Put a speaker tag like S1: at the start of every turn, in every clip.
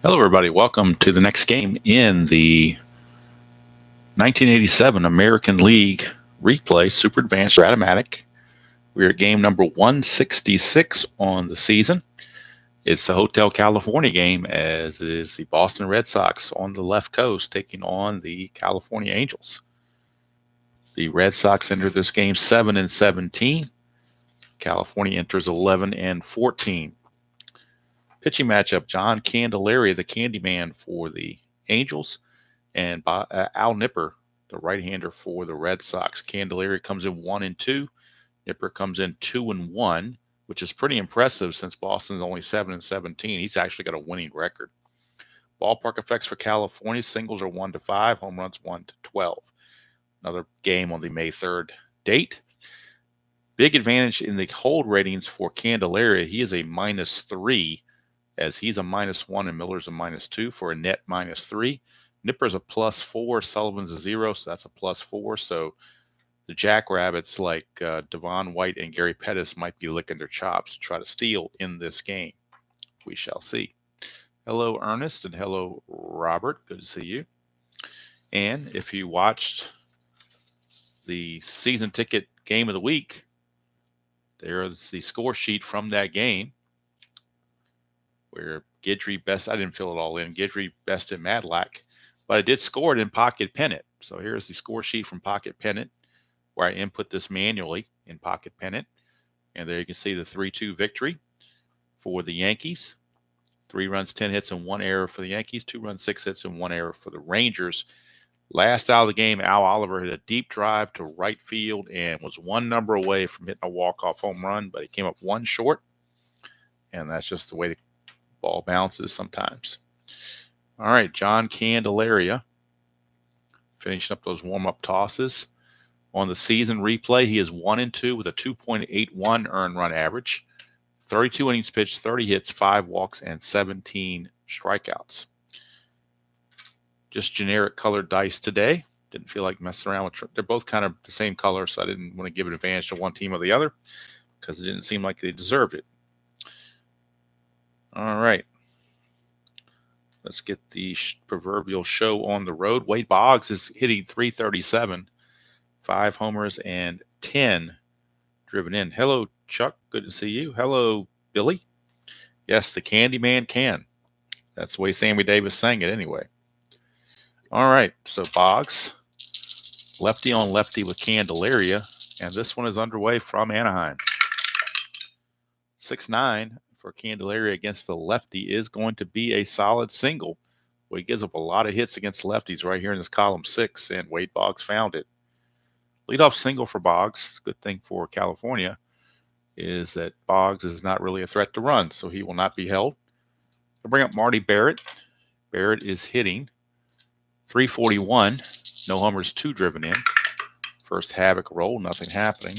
S1: Hello, everybody. Welcome to the next game in the 1987 American League Replay Super Advanced Strat-O-Matic. We're at game number 166 on the season. It's the Hotel California game, as is the Boston Red Sox on the left coast taking on the California Angels. The Red Sox enter this game 7-17. California enters 11-14. Pitching matchup: John Candelaria, the Candyman for the Angels, and Al Nipper, the right-hander for the Red Sox. Candelaria comes in 1-2. Nipper comes in 2-1, which is pretty impressive since Boston's only 7-17. He's actually got a winning record. Ballpark effects for California: singles are 1-5, home runs 1-12. Another game on the May 3rd date. Big advantage in the hold ratings for Candelaria. He is a -3, as he's a -1 and Miller's a -2 for a net -3. Nipper's a +4, Sullivan's a 0, so that's a +4. So the Jackrabbits like Devon White and Gary Pettis might be licking their chops to try to steal in this game. We shall see. Hello, Ernest, and hello, Robert. Good to see you. And if you watched the season ticket game of the week, there's the score sheet from that game where Guidry best. I didn't fill it all in. Guidry bested Madlack, but I did score it in Pocket Pennant. So here's the score sheet from Pocket Pennant, where I input this manually in Pocket Pennant. And there you can see the 3-2 victory for the Yankees. 3 runs, 10 hits, and 1 error for the Yankees. 2 runs, 6 hits, and 1 error for the Rangers. Last out of the game, Al Oliver hit a deep drive to right field and was 1 number away from hitting a walk-off home run, but he came up 1 short. And that's just the way the ball bounces sometimes. All right, John Candelaria finishing up those warm-up tosses. On the season replay, he is 1-2 with a 2.81 earned run average, 32 innings pitched, 30 hits, 5 walks, and 17 strikeouts. Just generic colored dice today. Didn't feel like messing around with. They're both kind of the same color, so I didn't want to give an advantage to one team or the other because it didn't seem like they deserved it. All right. Let's get the proverbial show on the road. Wade Boggs is hitting .337, 5 homers and 10 driven in. Hello, Chuck. Good to see you. Hello, Billy. Yes, the Candyman can. That's the way Sammy Davis sang it anyway. All right, so Boggs, lefty on lefty with Candelaria, and this one is underway from Anaheim. 6-9 for Candelaria against the lefty is going to be a solid single. Well, he gives up a lot of hits against lefties right here in this column 6, and Wade Boggs found it. Leadoff single for Boggs. Good thing for California is that Boggs is not really a threat to run, so he will not be held. I'll bring up Marty Barrett. Barrett is hitting .341, no homers, 2 driven in. First havoc roll, nothing happening.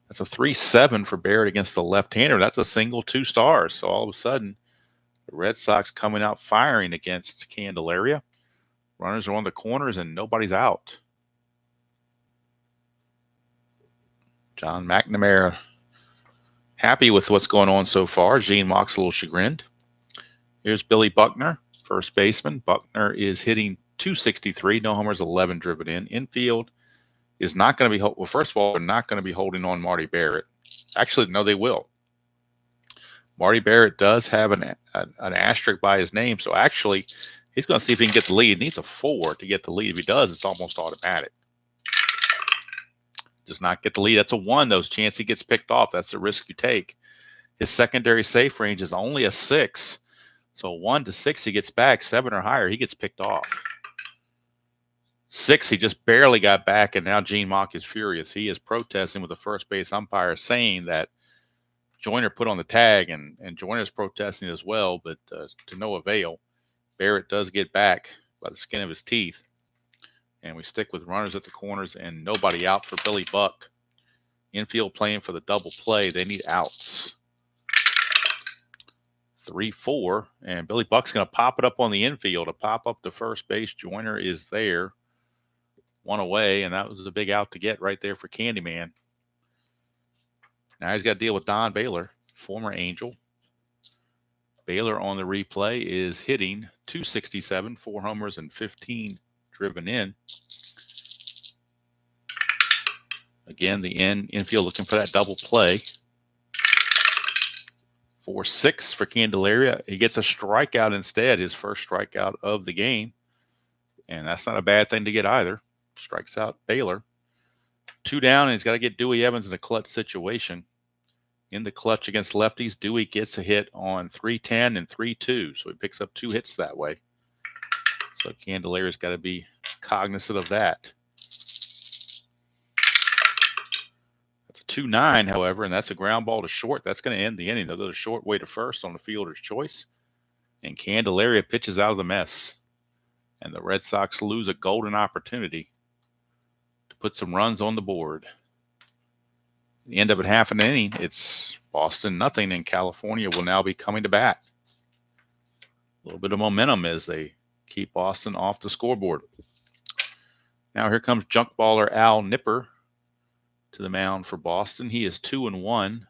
S1: That's a 3-7 for Barrett against the left-hander. That's a single, 2 stars. So all of a sudden, the Red Sox coming out firing against Candelaria. Runners are on the corners and nobody's out. John McNamara happy with what's going on so far. Gene Mock's a little chagrined. Here's Billy Buckner, first baseman. Buckner is hitting .263, no homers, 11 driven in. Infield is not going to be, well, first of all, they're not going to be holding on Marty Barrett. Actually, no, they will. Marty Barrett does have an asterisk by his name, so actually, he's going to see if he can get the lead. He needs a 4 to get the lead. If he does, it's almost automatic. Does not get the lead. That's a 1, though. Chance he gets picked off. That's the risk you take. His secondary safe range is only a 6. So 1 to 6, he gets back. 7 or higher, he gets picked off. 6, he just barely got back, and now Gene Mock is furious. He is protesting with the first base umpire, saying that Joyner put on the tag, and Joyner's protesting as well, but to no avail. Barrett does get back by the skin of his teeth. And we stick with runners at the corners and nobody out for Billy Buck. Infield playing for the double play. They need outs. 3-4, and Billy Buck's going to pop it up on the infield. A pop up to first base. Joyner is there. 1 away, and that was a big out to get right there for Candyman. Now he's got to deal with Don Baylor, former Angel. Baylor on the replay is hitting 267, 4 homers and 15 driven in. Again, the infield looking for that double play. 4-6 for Candelaria. He gets a strikeout instead, his first strikeout of the game. And that's not a bad thing to get either. Strikes out Baylor. 2 down, and he's got to get Dewey Evans in a clutch situation. In the clutch against lefties, Dewey gets a hit on 3-10 and 3-2. So he picks up 2 hits that way. So Candelaria's got to be cognizant of that. That's a 2-9, however, and that's a ground ball to short. That's going to end the inning. They'll go to short, way to first on the fielder's choice. And Candelaria pitches out of the mess. And the Red Sox lose a golden opportunity to put some runs on the board. At the end of it, half an inning, it's Boston nothing, and California will now be coming to bat. A little bit of momentum as they keep Boston off the scoreboard. Now here comes junk baller Al Nipper to the mound for Boston. He is 2-1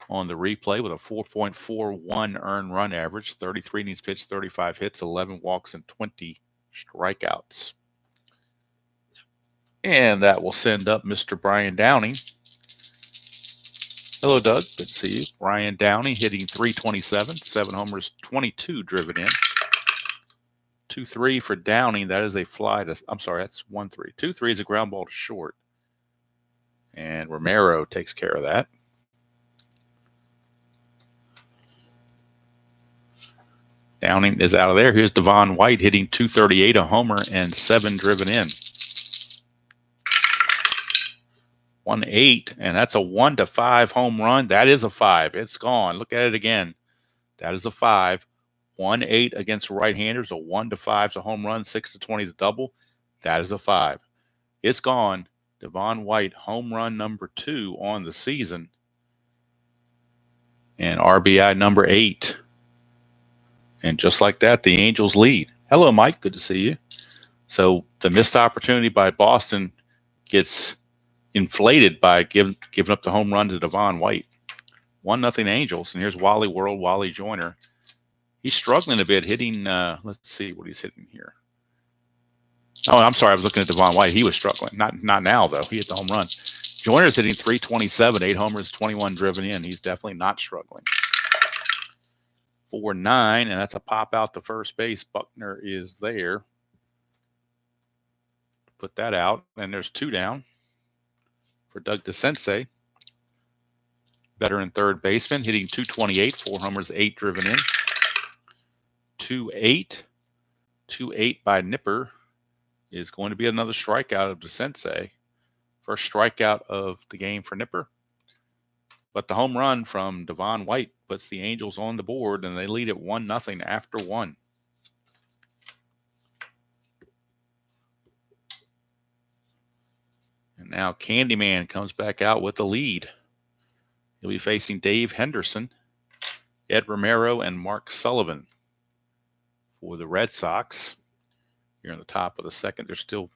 S1: on the replay with a 4.41 earned run average, 33 innings pitched, 35 hits, 11 walks, and 20 strikeouts. And that will send up Mr. Brian Downey. Hello, Doug. Good to see you. Brian Downey hitting 327, 7 homers, 22 driven in. 2-3 for Downing. That is a fly to, I'm sorry, that's 1-3. 2-3 is a ground ball to short. And Romero takes care of that. Downing is out of there. Here's Devon White hitting 238, a homer, and 7 driven in. 1-8, and that's a 1-5 home run. That is a 5. It's gone. Look at it again. That is a 5. 1-8 against right-handers. A 1-5 is a home run. 6-20 is a double. That is a 5. It's gone. Devon White, home run number 2 on the season. And RBI number 8. And just like that, the Angels lead. Hello, Mike. Good to see you. So the missed opportunity by Boston gets inflated by giving up the home run to Devon White. 1-0 Angels. And here's Wally World, Wally Joyner. He's struggling a bit, hitting, let's see what he's hitting here. Oh, I'm sorry. I was looking at Devon White. He was struggling. Not now, though. He hit the home run. Joyner's hitting 327, 8 homers, 21 driven in. He's definitely not struggling. 4-9, and that's a pop out to first base. Buckner is there. Put that out, and there's 2 down for Doug DeSensei. Veteran third baseman, hitting 228, 4 homers, 8 driven in. 2-8. 2-8 by Nipper is going to be another strikeout of DeSensei. First strikeout of the game for Nipper. But the home run from Devon White puts the Angels on the board, and they lead at 1-0 after 1. And now Candyman comes back out with the lead. He'll be facing Dave Henderson, Ed Romero, and Mark Sullivan for the Red Sox. Here in the top of the second, they're still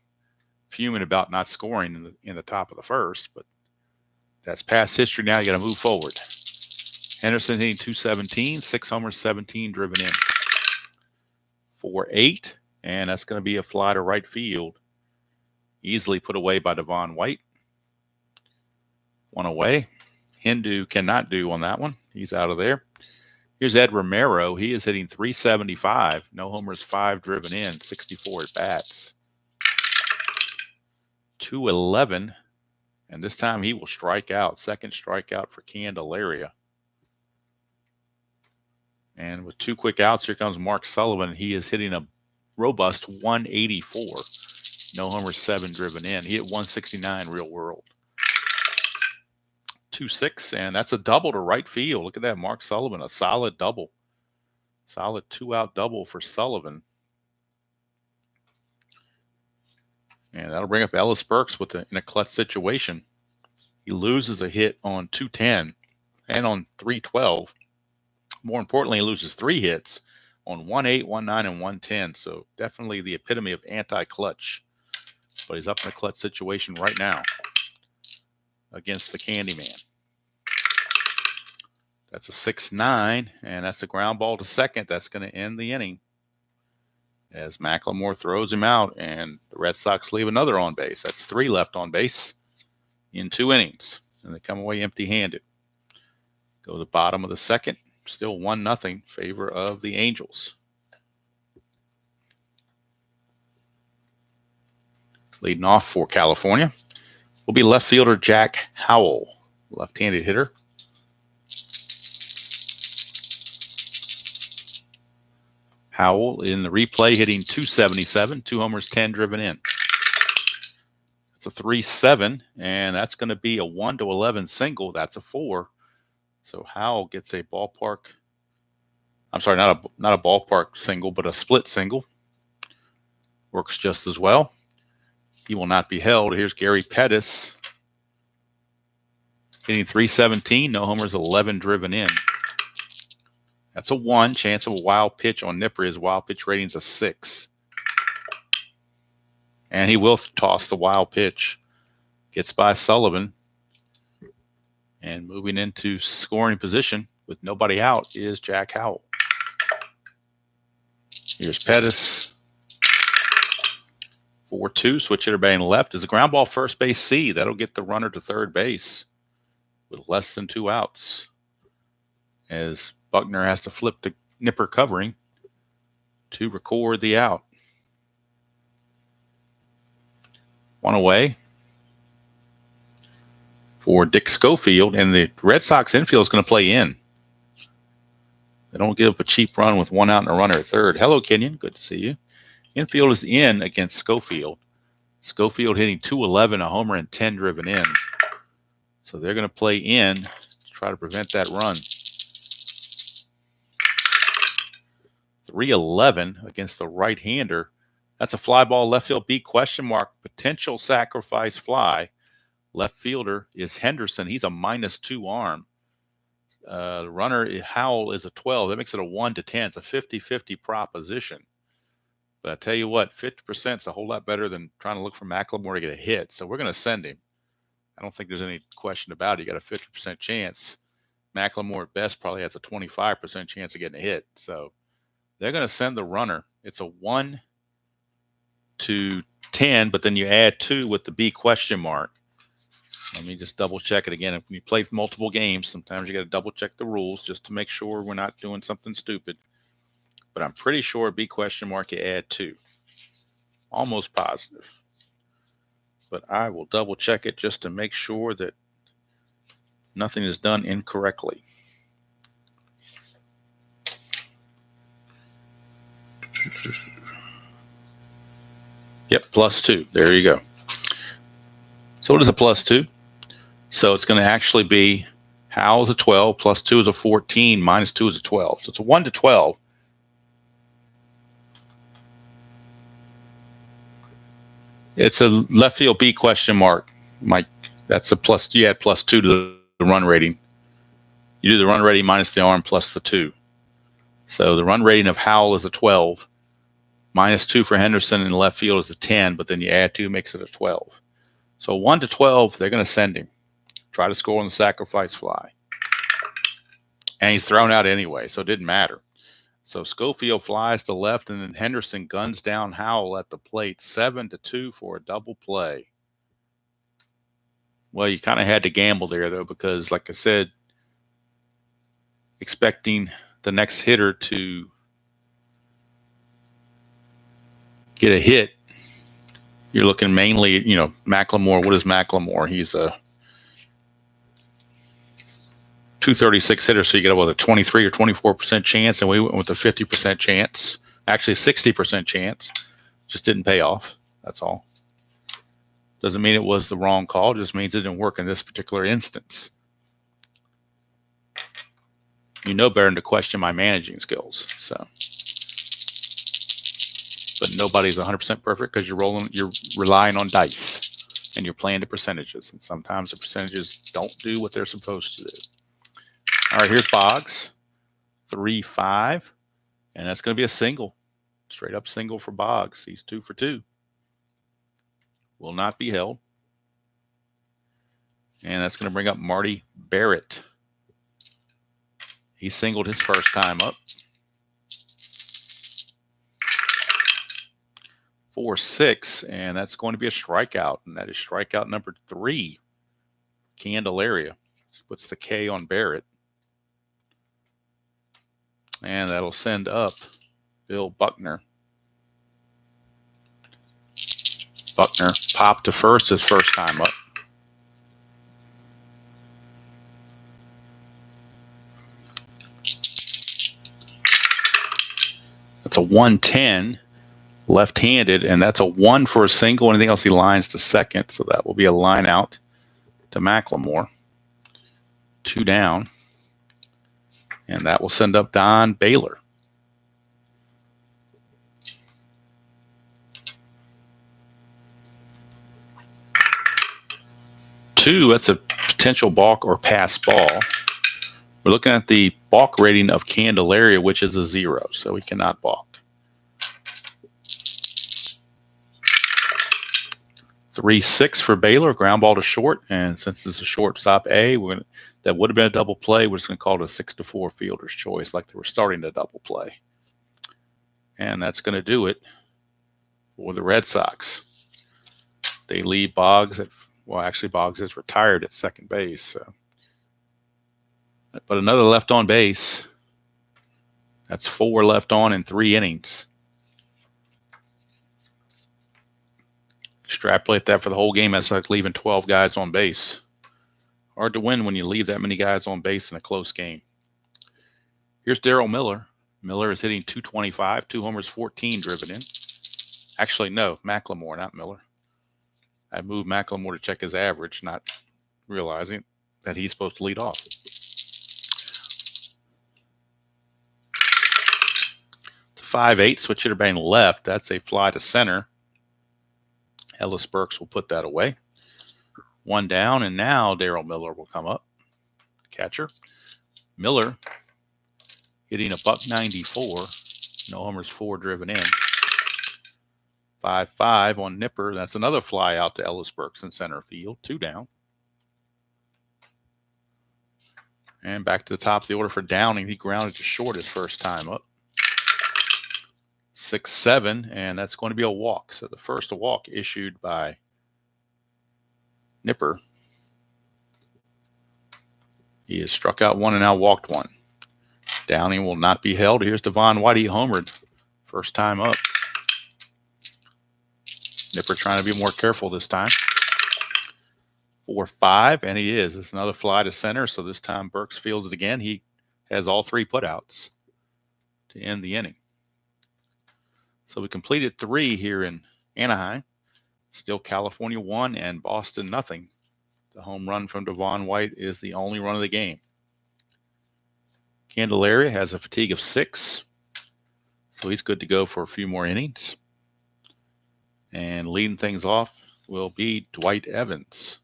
S1: fuming about not scoring in the top of the first, but that's past history now. You got to move forward. Henderson hitting 217, 6 homers, 17 driven in. 4-8, and that's going to be a fly to right field. Easily put away by Devon White. 1 away. Hindu cannot do on that one. He's out of there. Here's Ed Romero. He is hitting 375. No homers, 5 driven in, 64 at bats. 2-11, and this time he will strike out. Second strikeout for Candelaria. And with 2 quick outs, here comes Mark Sullivan. He is hitting a robust 184. No homers, 7 driven in. He hit 169 real world. 2-6, and that's a double to right field. Look at that, Mark Sullivan, a solid double. Solid 2-out double for Sullivan. And that'll bring up Ellis Burks in a clutch situation. He loses a hit on 210 and on 312. More importantly, he loses 3 hits on 1-8, 1-9, and 110. So definitely the epitome of anti-clutch. But he's up in a clutch situation right now against the Candyman. That's a 6-9, and that's a ground ball to second. That's going to end the inning as McLemore throws him out, and the Red Sox leave another on base. That's 3 left on base in 2 innings, and they come away empty-handed. Go to the bottom of the second, still 1-0 favor of the Angels. Leading off for California will be left fielder Jack Howell, left-handed hitter. Howell in the replay hitting .277, 2 homers, 10 driven in. It's a 3-7, and that's going to be a 1-11 single. That's a 4. So Howell gets a ballpark. I'm sorry, not a ballpark single, but a split single. Works just as well. He will not be held. Here's Gary Pettis hitting .317, no homers, 11 driven in. That's a 1. Chance of a wild pitch on Nipper. His wild pitch rating's a 6. And he will toss the wild pitch. Gets by Sullivan. And moving into scoring position with nobody out is Jack Howell. Here's Pettis. 4-2. Switch hitter batting left is a ground ball first base C. That'll get the runner to third base with less than 2 outs. As Buckner has to flip the Nipper covering to record the out. 1 away for Dick Schofield, and the Red Sox infield is going to play in. They don't give up a cheap run with 1 out and a runner at third. Hello, Kenyon. Good to see you. Infield is in against Schofield. Schofield hitting .211, a homer, and 10 driven in. So they're going to play in to try to prevent that run. 3-11 against the right-hander. That's a fly ball left field B ? Potential sacrifice fly. Left fielder is Henderson. He's a -2 arm. The runner, Howell, is a 12. That makes it a 1-10. It's a 50-50 proposition. But I tell you what, 50% is a whole lot better than trying to look for McLemore to get a hit. So we're going to send him. I don't think there's any question about it. You got a 50% chance. McLemore at best probably has a 25% chance of getting a hit. So they're going to send the runner. It's a 1-10, but then you add 2 with the B ? Let me just double check it again. If you play multiple games, sometimes you got to double check the rules just to make sure we're not doing something stupid. But I'm pretty sure B ? you add 2. Almost positive. But I will double check it just to make sure that nothing is done incorrectly. Yep, +2. There you go. So what is a +2? So it's going to actually be Howell is a 12, +2 is a 14, -2 is a 12. So it's a 1-12. It's a left field B ? Mike. That's a +2. You add +2 to the run rating. You do the run rating minus the arm plus the 2. So the run rating of Howell is a 12. -2 for Henderson in left field is a 10, but then you add 2, makes it a 12. So 1-12, they're going to send him. Try to score on the sacrifice fly. And he's thrown out anyway, so it didn't matter. So Schofield flies to left, and then Henderson guns down Howell at the plate. 7-2 for a double play. Well, you kind of had to gamble there, though, because, like I said, expecting the next hitter to get a hit, you're looking mainly, McLemore. What is McLemore? He's a .236 hitter, so you get up with a 23 or 24% chance, and we went with a 50% chance. Actually, 60% chance. Just didn't pay off. That's all. Doesn't mean it was the wrong call. It just means it didn't work in this particular instance. You know better than to question my managing skills. So, but nobody's 100% perfect because you're relying on dice, and you're playing the percentages. And sometimes the percentages don't do what they're supposed to do. All right, here's Boggs, 3-5, and that's going to be a single, straight up single for Boggs. He's 2 for 2. Will not be held. And that's going to bring up Marty Barrett. He singled his first time up. 4-6, and that's going to be a strikeout, and that is strikeout number 3. Candelaria puts the K on Barrett, and that'll send up Bill Buckner. Buckner popped to first his first time up. That's a 110, left-handed, and that's a 1 for a single. Anything else, he lines to second, so that will be a line out to McLemore. 2 down, and that will send up Don Baylor. Two, that's a potential balk or pass ball. We're looking at the balk rating of Candelaria, which is a 0, so he cannot balk. 3-6 for Baylor, ground ball to short, and since it's a shortstop A, that would have been a double play. We're just going to call it a 6-4 fielder's choice, like they were starting to double play. And that's going to do it for the Red Sox. They leave Boggs at, well, actually Boggs is retired at second base. So. But another left on base. That's 4 left on in 3 innings. Extrapolate that for the whole game. That's like leaving 12 guys on base. Hard to win when you leave that many guys on base in a close game. Here's Darryl Miller. Miller is hitting .225, 2 homers, 14 driven in. Actually, no, McLemore, not Miller. I moved McLemore to check his average, not realizing that he's supposed to lead off. 5-8, switch hitter batting left. That's a fly to center. Ellis Burks will put that away. 1 down, and now Darryl Miller will come up. Catcher. Miller hitting a .194. No homers, 4 driven in. 5-5 on Nipper. That's another fly out to Ellis Burks in center field. 2 down. And back to the top of the order for Downing. He grounded to short his first time up. 6-7, and that's going to be a walk. So the first walk issued by Nipper. He has struck out 1 and now walked 1. Downing will not be held. Here's Devon White. He homered first time up. Nipper trying to be more careful this time. 4-5, and he is. It's another fly to center, so this time Burks fields it again. He has all 3 putouts to end the inning. So we completed 3 here in Anaheim. Still California 1 and Boston nothing. The home run from Devon White is the only run of the game. Candelaria has a fatigue of 6. So he's good to go for a few more innings. And leading things off will be Dwight Evans.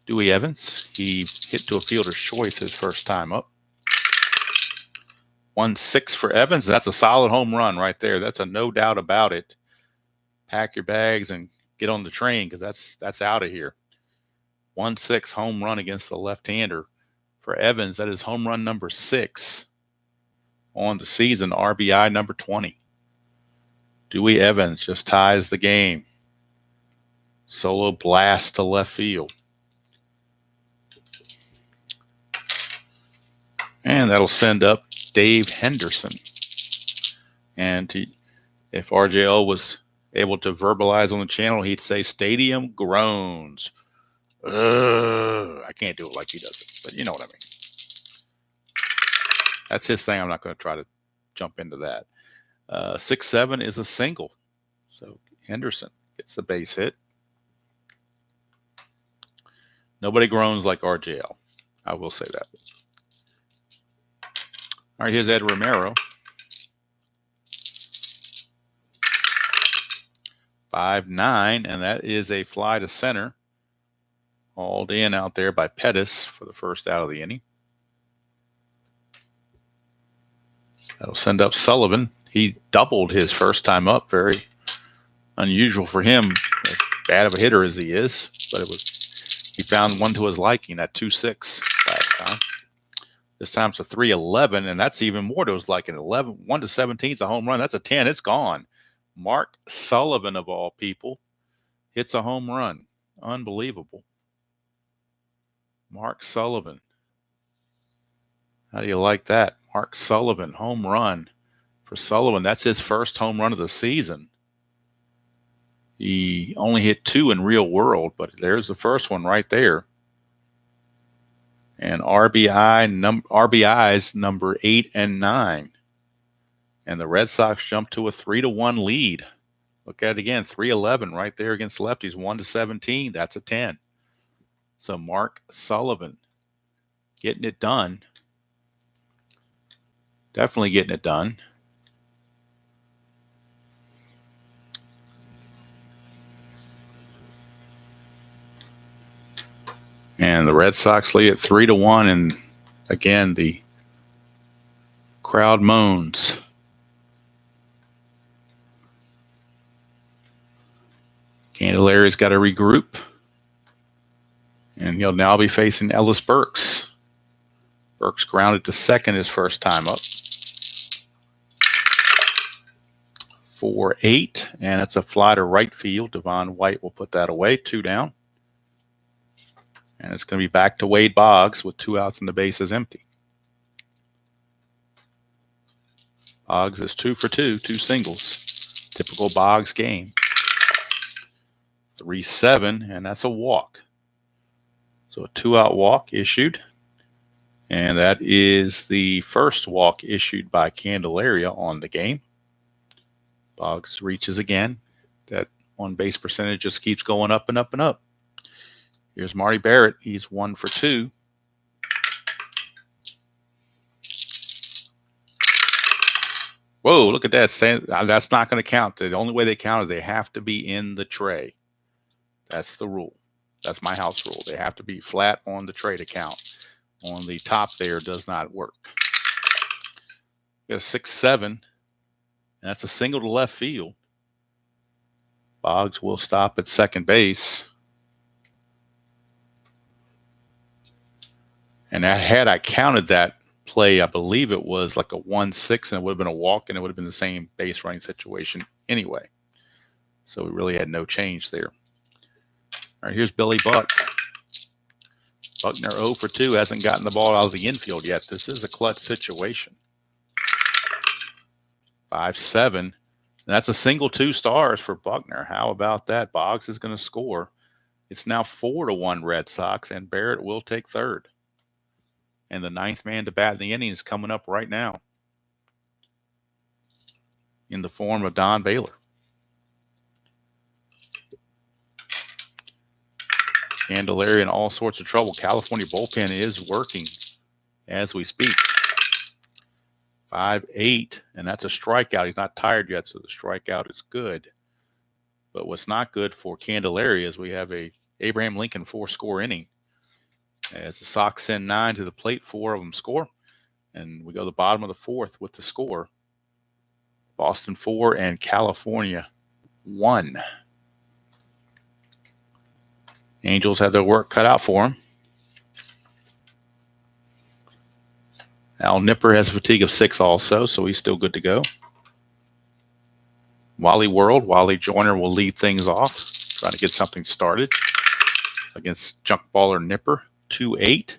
S1: Dewey Evans, he hit to a fielder's choice his first time up. 1-6 for Evans. That's a solid home run right there. That's a no doubt about it. Pack your bags and get on the train because that's out of here. 1-6 home run against the left-hander for Evans. That is home run number 6 on the season, RBI number 20. Dewey Evans just ties the game. Solo blast to left field. And that'll send up Dave Henderson. And if RJO was able to verbalize on the channel, he'd say stadium groans. I can't do it like he does it, but you know what I mean. That's his thing. I'm not going to try to jump into that. 6-7 is a single. So Henderson gets the base hit. Nobody groans like RJL. I will say that. All right, here's Ed Romero. 5-9, and that is a fly to center. Hauled in out there by Pettis for the first out of the inning. That'll send up Sullivan. He doubled his first time up. Very unusual for him, as bad of a hitter as he is. But he found one to his liking at 2-6 last time. This time it's a 311, and that's even more. There was like an 11, 1 to 17 is a home run. That's a 10. It's gone. Mark Sullivan, of all people, hits a home run. Unbelievable. Mark Sullivan. How do you like that? Mark Sullivan, home run for Sullivan. That's his first home run of the season. He only hit 2 in real world, but there's the first one right there. And RBIs number 8 and 9. And the Red Sox jump to a 3-1 lead. Look at it again, 3-11 right there against lefties, 1 to 17. That's a 10. So Mark Sullivan getting it done. Definitely getting it done. And the Red Sox lead at 3-1. And again, the crowd moans. Candelaria's got to regroup. And he'll now be facing Ellis Burks. Burks grounded to second his first time up. 4-8, and it's a fly to right field. Devon White will put that away, 2 down. And it's going to be back to Wade Boggs with 2 outs and the bases empty. Boggs is 2 for 2, 2 singles. Typical Boggs game. 3-7, and that's a walk. So a 2-out walk issued. And that is the first walk issued by Candelaria on the game. Boggs reaches again. That on-base percentage just keeps going up and up and up. Here's Marty Barrett. He's 1 for 2. Whoa, look at that. That's not going to count. The only way they count is they have to be in the tray. That's the rule. That's my house rule. They have to be flat on the tray to count. On the top there does not work. Got a 6-7. And that's a single to left field. Boggs will stop at second base. And had I counted that play, I believe it was like a 1-6, and it would have been a walk, and it would have been the same base running situation anyway. So we really had no change there. All right, here's Billy Buck. Buckner 0 for 2, hasn't gotten the ball out of the infield yet. This is a clutch situation. 5-7. And that's a single 2 stars for Buckner. How about that? Boggs is going to score. It's now 4-1 Red Sox, and Barrett will take third. And the 9th man to bat in the inning is coming up right now in the form of Don Baylor. Candelaria in all sorts of trouble. California bullpen is working as we speak. 5-8, and that's a strikeout. He's not tired yet, so the strikeout is good. But what's not good for Candelaria is we have a Abraham Lincoln 4-score inning. As the Sox send 9 to the plate, 4 of them score. And we go to the bottom of the 4th with the score. Boston 4 and California 1. Angels have their work cut out for them. Al Nipper has a fatigue of 6 also, so he's still good to go. Wally Joyner will lead things off, trying to get something started against junk baller Nipper. 2-8,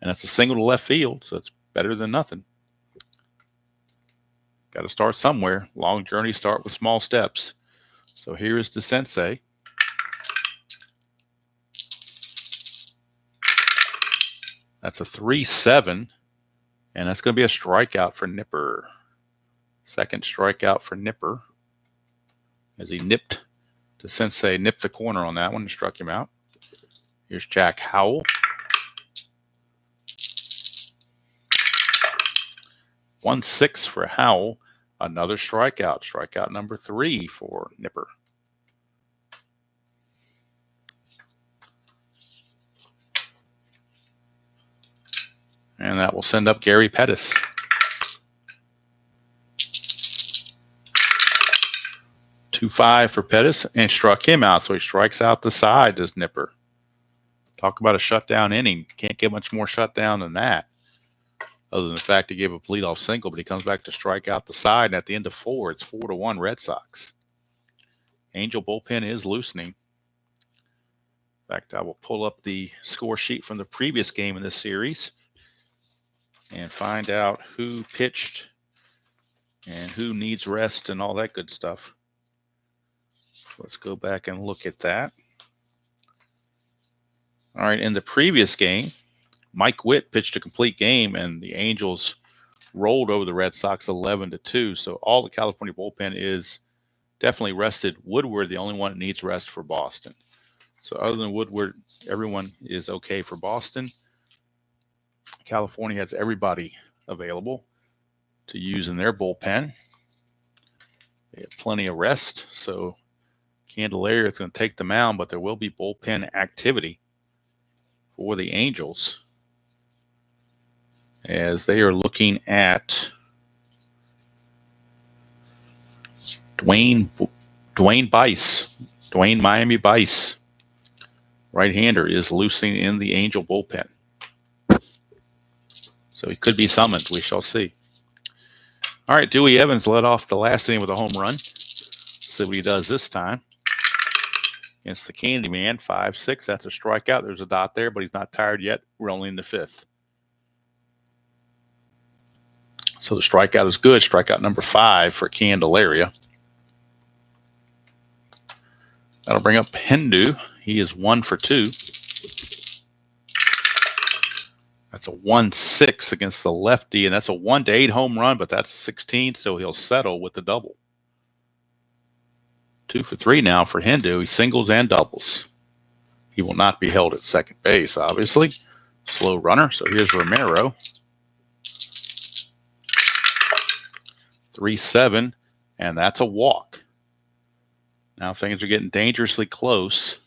S1: and that's a single to left field, so it's better than nothing. Got to start somewhere. Long journeys start with small steps. So here is the sensei. That's a 3-7, and that's going to be a strikeout for Nipper. Second strikeout for Nipper as he nipped the sensei, nipped the corner on that one and struck him out. Here's Jack Howell. 1-6 for Howell. Another strikeout. Strikeout number 3 for Nipper. And that will send up Gary Pettis. 2-5 for Pettis and struck him out. So he strikes out the side, does Nipper. Talk about a shutdown inning. Can't get much more shutdown than that. other than the fact he gave a leadoff single, but he comes back to strike out the side, and at the end of 4, it's 4-1 Red Sox. Angel bullpen is loosening. In fact, I will pull up the score sheet from the previous game in this series and find out who pitched and who needs rest and all that good stuff. Let's go back and look at that. All right, in the previous game, Mike Witt pitched a complete game, and the Angels rolled over the Red Sox 11-2. So all the California bullpen is definitely rested. Woodward, the only one that needs rest for Boston. So other than Woodward, everyone is okay for Boston. California has everybody available to use in their bullpen. They have plenty of rest. So Candelaria is going to take the mound, but there will be bullpen activity for the Angels as they are looking at Dwayne Miami Bice. Right-hander is loosening in the Angel bullpen. So he could be summoned. We shall see. All right, Dewey Evans led off the last inning with a home run. See what he does this time. Against the Candyman, 5-6. That's a strikeout. There's a dot there, but he's not tired yet. We're only in the 5th. So the strikeout is good. Strikeout number 5 for Candelaria. That'll bring up Hindu. He is 1 for 2. That's a 1-6 against the lefty, and that's a 1-8 home run, but that's 16, so he'll settle with the double. 2 for 3 now for Hindu. He singles and doubles. He will not be held at second base, obviously. Slow runner. So here's Romero. 3-7, and that's a walk. Now things are getting dangerously close,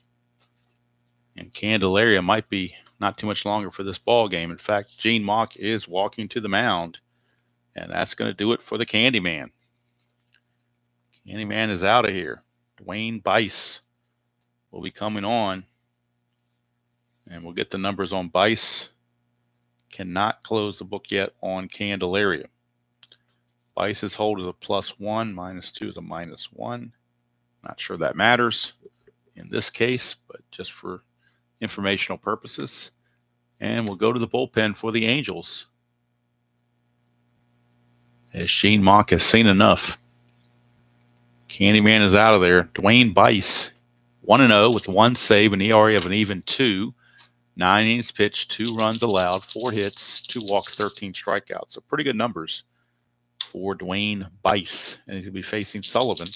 S1: and Candelaria might be not too much longer for this ball game. In fact, Gene Mauch is walking to the mound, and that's going to do it for the Candyman. Candyman is out of here. Dwayne Bice will be coming on, and we'll get the numbers on Bice. Cannot close the book yet on Candelaria. Bice's hold is a +1, -2 is a -1. Not sure that matters in this case, but just for informational purposes. And we'll go to the bullpen for the Angels, as Gene Mauch has seen enough. Candyman is out of there. Dwayne Bice, 1-0 with 1 save, an ERA of an even 2. 9 innings pitched, 2 runs allowed, 4 hits, 2 walks, 13 strikeouts. So pretty good numbers for Dwayne Bice. And he's going to be facing Sullivan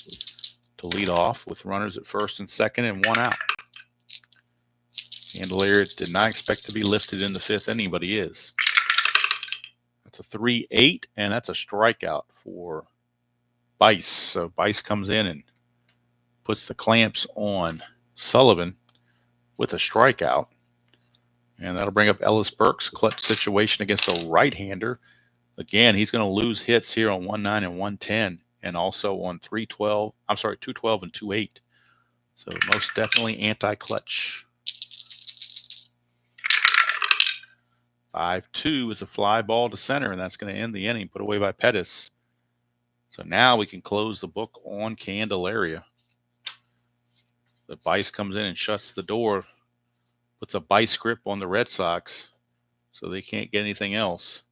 S1: to lead off with runners at first and second and 1 out. Candelaria did not expect to be lifted in the 5th inning, but he is. That's a 3-8, and that's a strikeout for Bice. So Bice comes in and puts the clamps on Sullivan with a strikeout. And that'll bring up Ellis Burke's clutch situation against a right-hander. Again, he's going to lose hits here on 1-9 and 1-10, and also on 212 and 2-8. So most definitely anti-clutch. 5-2 is a fly ball to center, and that's going to end the inning, put away by Pettis. So now we can close the book on Candelaria. The Bice comes in and shuts the door, puts a Bice grip on the Red Sox so they can't get anything else.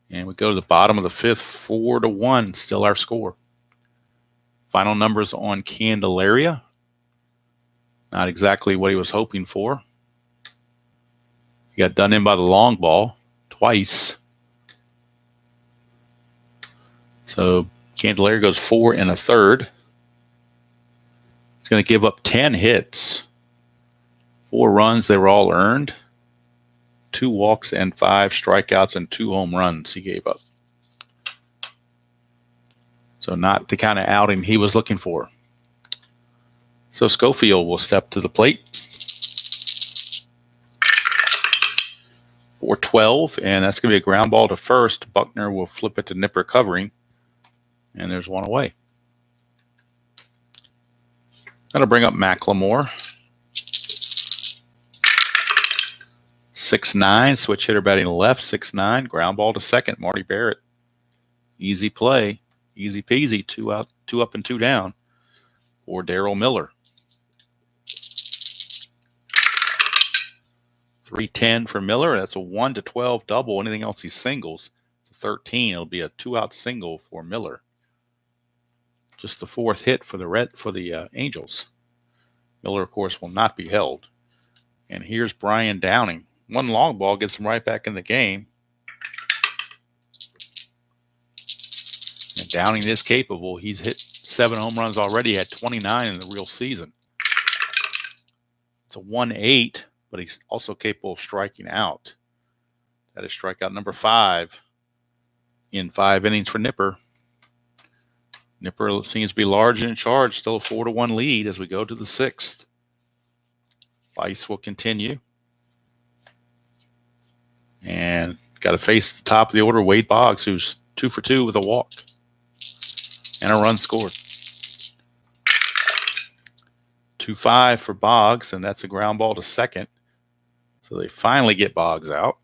S1: And we go to the bottom of the 5th, 4-1, still our score. Final numbers on Candelaria. Not exactly what he was hoping for. He got done in by the long ball twice. So Candelaria goes 4 1/3. He's going to give up 10 hits. 4 runs, they were all earned. 2 walks and 5 strikeouts and 2 home runs he gave up. So not the kind of outing he was looking for. So Schofield will step to the plate. 4-12, and that's going to be a ground ball to first. Buckner will flip it to Nipper covering, and there's 1 away. That'll bring up McLemore. 6-9, switch hitter batting left, 6-9, ground ball to second, Marty Barrett. Easy play, easy peasy, 2 out, 2 up and 2 down for Darryl Miller. 3-10 for Miller. That's a 1-12 double. Anything else he singles, it's a 13. It'll be a 2-out single for Miller. Just the 4th hit for the Angels. Miller, of course, will not be held. And here's Brian Downing. One long ball gets him right back in the game. And Downing is capable. He's hit 7 home runs already, had 29 in the real season. It's a 1-8, but he's also capable of striking out. That is strikeout number 5 in 5 innings for Nipper. Nipper seems to be large and in charge, still a 4-1 lead as we go to the 6th. Vice will continue. And got to face the top of the order, Wade Boggs, who's 2 for 2 with a walk and a run scored. 2-5 for Boggs, and that's a ground ball to second. So they finally get Boggs out.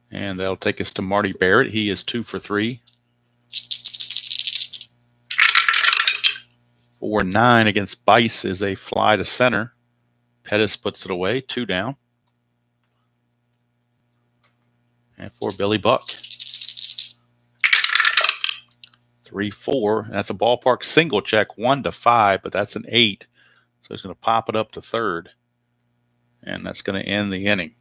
S1: And that'll take us to Marty Barrett. He is 2 for 3. 4-9 against Bice is a fly to center. Pettis puts it away, 2 down. And for Billy Buck. 3-4. And that's a ballpark single check, 1-5, but that's an 8. So he's going to pop it up to third. And that's going to end the inning.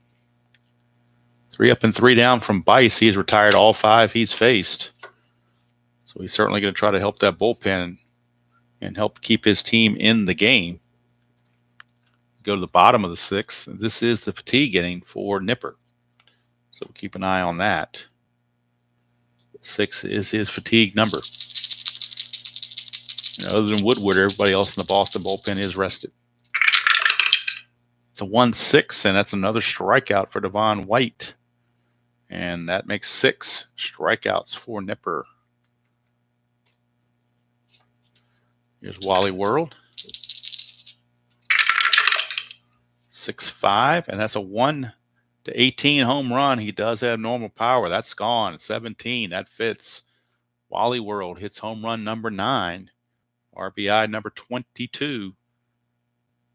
S1: 3 up and 3 down from Bice. He's retired all 5 he's faced. So he's certainly going to try to help that bullpen and help keep his team in the game. Go to the bottom of the 6th. This is the fatigue inning for Nipper. So keep an eye on that. 6 is his fatigue number. Other than Woodward, everybody else in the Boston bullpen is rested. It's a 1-6, and that's another strikeout for Devon White. And that makes 6 strikeouts for Nipper. Here's Wally World. 6-5, and that's a 1-18 home run. He does have normal power. That's gone. 17, that fits. Wally World hits home run number 9, RBI number 22,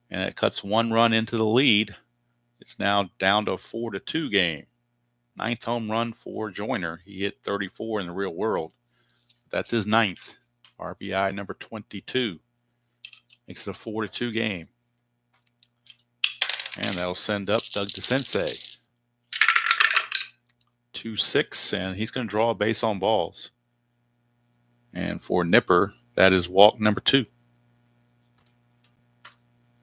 S1: and it cuts 1 run into the lead. It's now down to a 4-2 game. 9th home run for Joyner. He hit 34 in the real world. That's his 9th. RBI number 22. Makes it a 4-2 game. And that'll send up Doug DeSensei. 2-6, and he's going to draw a base on balls. And for Nipper, that is walk number 2.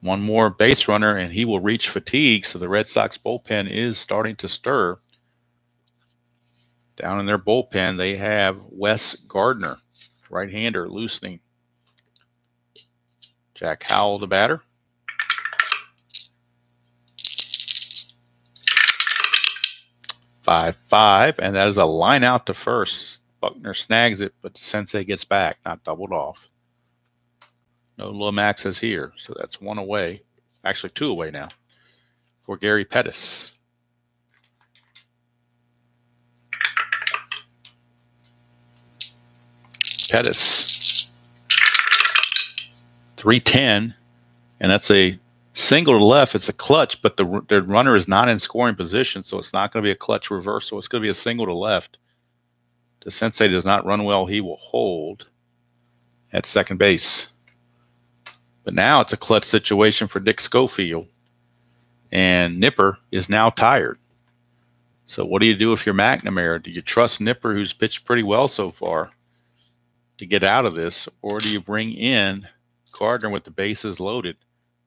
S1: One more base runner, and he will reach fatigue, so the Red Sox bullpen is starting to stir. Down in their bullpen, they have Wes Gardner, right-hander, loosening. Jack Howell, the batter. Five, and that is a line out to first. Buckner snags it, but Sensei gets back, not doubled off. No Lomax is here, so that's 1 away. Actually, 2 away now for Gary Pettis. Pettis. 3-10, and that's a single to left. It's a clutch, but the runner is not in scoring position, so it's not going to be a clutch reversal. It's going to be a single to left. The Sensei does not run well. He will hold at second base. But now it's a clutch situation for Dick Schofield, and Nipper is now tired. So what do you do if you're McNamara? Do you trust Nipper, who's pitched pretty well so far, to get out of this, or do you bring in Gardner with the bases loaded?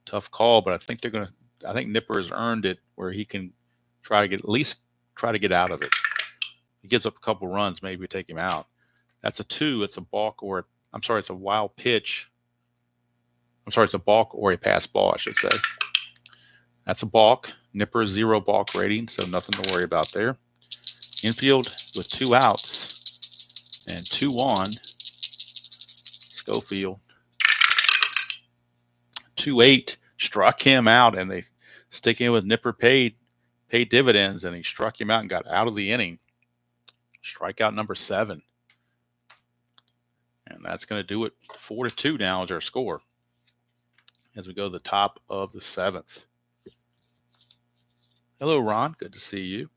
S1: Tough call, but I think I think Nipper has earned it where he can try to get out of it. He gives up a couple runs, maybe take him out. That's a 2. It's a balk it's a wild pitch. It's a balk or a pass ball, I should say. That's a balk. Nipper 0 balk rating, so nothing to worry about there. Infield with 2 outs and 2 on. Schofield. 2-8 struck him out, and they sticking with Nipper paid dividends, and he struck him out and got out of the inning. Strikeout number 7. And that's going to do it. 4-2 now is our score as we go to the top of the 7th. Hello, Ron. Good to see you.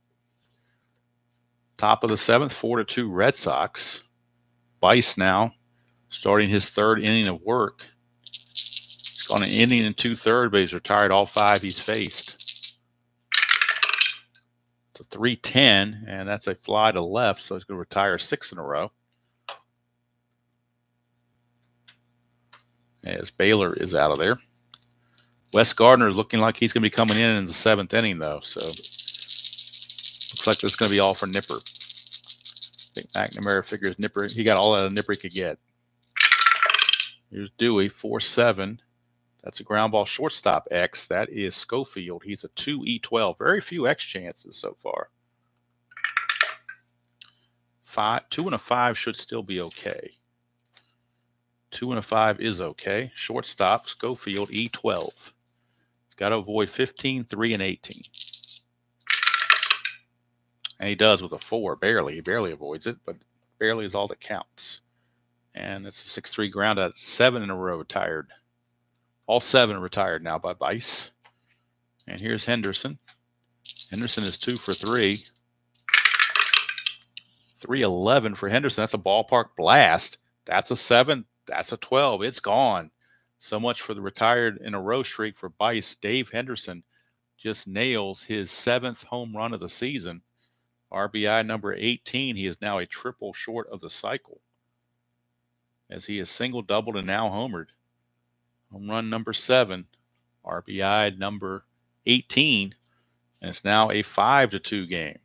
S1: Top of the 7th, 4-2 Red Sox. Bice now starting his 3rd inning of work. He's gone an inning and 2/3, but he's retired all 5 he's faced. It's a 3-10, and that's a fly to left, so he's going to retire 6 in a row. As Baylor is out of there. Wes Gardner is looking like he's going to be coming in the 7th inning, though. So looks like this is going to be all for Nipper. I think McNamara figures Nipper, he got all out of Nipper he could get. Here's Dewey, 4-7. That's a ground ball shortstop X. That is Schofield. He's a 2E12. Very few X chances so far. 2 and a 5 should still be okay. 2 and a 5 is okay. Shortstop, Schofield, E12. Got to avoid 15, 3, and 18. And he does with a 4, barely. He barely avoids it, but barely is all that counts. And it's a 6-3 ground out. 7 in a row retired. All 7 retired now by Bice. And here's Henderson. Henderson is 2 for 3. 3-11 for Henderson. That's a ballpark blast. That's a 7. That's a 12. It's gone. So much for the retired in a row streak for Bice. Dave Henderson just nails his 7th home run of the season. RBI number 18. He is now a triple short of the cycle, as he is single, doubled, and now homered. Home run number 7. RBI number 18. And it's now a 5-2 game.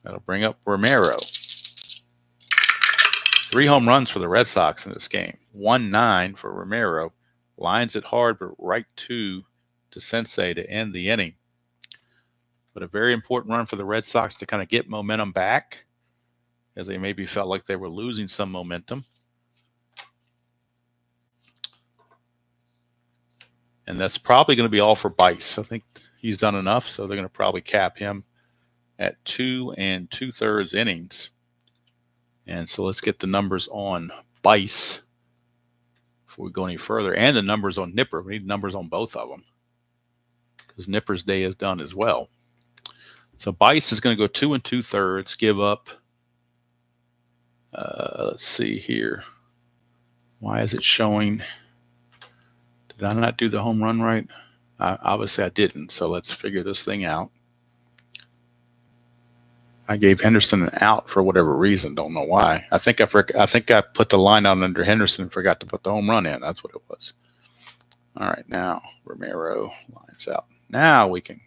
S1: That'll bring up Romero. 3 home runs for the Red Sox in this game. 1-9 for Romero. Lines it hard, but right to Sensei to end the inning. But a very important run for the Red Sox to kind of get momentum back, as they maybe felt like they were losing some momentum. And that's probably going to be all for Bice. I think he's done enough, so they're going to probably cap him at 2 2/3 innings. And so let's get the numbers on Bice before we go any further, and the numbers on Nipper. We need numbers on both of them because Nipper's day is done as well. So Bice is going to go 2 2/3, give up. Let's see here. Why is it showing? Did I not do the home run right? Obviously I didn't, so let's figure this thing out. I gave Henderson an out for whatever reason. Don't know why. I think I put the line out under Henderson and forgot to put the home run in. That's what it was. All right, now Romero lines out. Now we can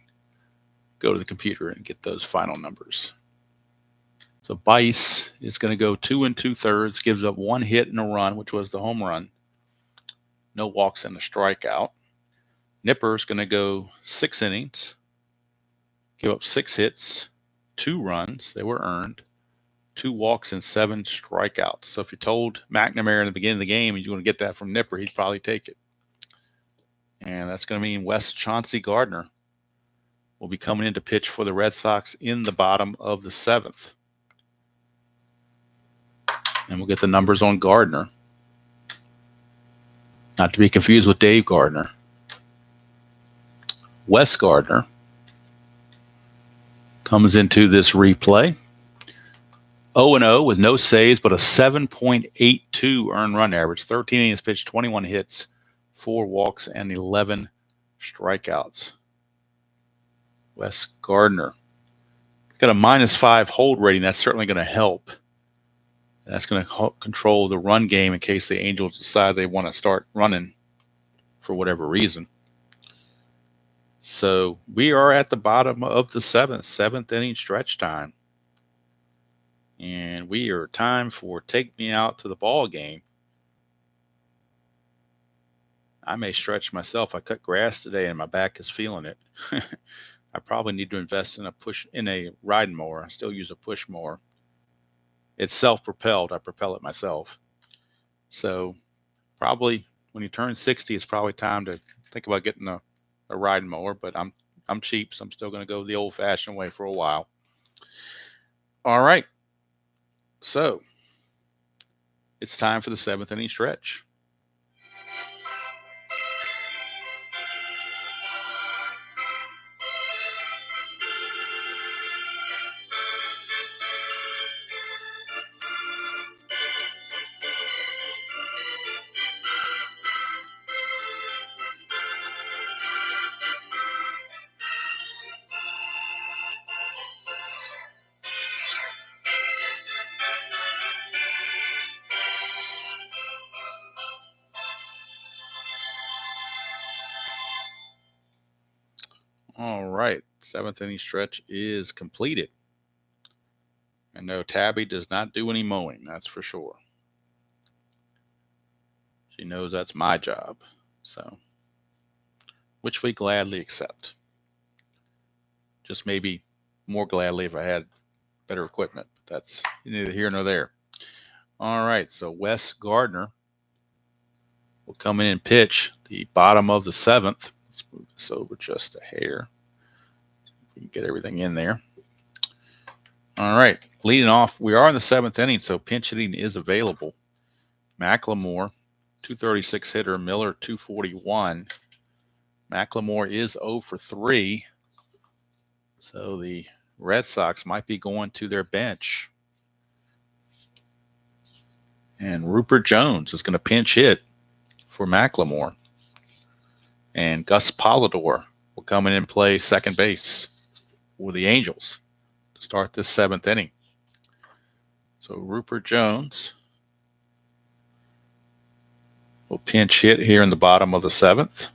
S1: go to the computer and get those final numbers. So Bice is going to go 2 2/3, gives up 1 hit and a run, which was the home run. No walks and a strikeout. Nipper is going to go 6 innings, give up 6 hits, 2 runs. They were earned. 2 walks and 7 strikeouts. So if you told McNamara in the beginning of the game and you're going to get that from Nipper, he'd probably take it. And that's going to mean Wes Chauncey Gardner will be coming in to pitch for the Red Sox in the bottom of the 7th. And we'll get the numbers on Gardner. Not to be confused with Dave Gardner. Wes Gardner comes into this replay. 0-0 with no saves, but a 7.82 earned run average. 13 innings pitched, 21 hits, 4 walks, and 11 strikeouts. Wes Gardner got a -5 hold rating. That's certainly going to help. That's going to help control the run game in case the Angels decide they want to start running for whatever reason. So we are at the bottom of the 7th inning stretch time. And we are time for Take Me Out to the Ball Game. I may stretch myself. I cut grass today and my back is feeling it. I probably need to invest in a riding mower. I still use a push mower. It's self-propelled. I propel it myself. So probably when you turn 60, it's probably time to think about getting a riding mower. But I'm cheap, so I'm still going to go the old-fashioned way for a while. All right, so it's time for the 7th inning stretch. All right, 7th inning stretch is completed. And no, Tabby does not do any mowing, that's for sure. She knows that's my job, so which we gladly accept. Just maybe more gladly if I had better equipment, but that's neither here nor there. All right, so Wes Gardner will come in and pitch the bottom of the 7th. Let's move this over just a hair. We can get everything in there. All right, leading off, we are in the 7th inning, so pinch hitting is available. McLemore, 236 hitter, Miller, 241. McLemore is 0 for 3, so the Red Sox might be going to their bench. And Rupert Jones is going to pinch hit for McLemore. And Gus Polidor will come in and play second base with the Angels to start this 7th inning. So Rupert Jones will pinch hit here in the bottom of the 7th.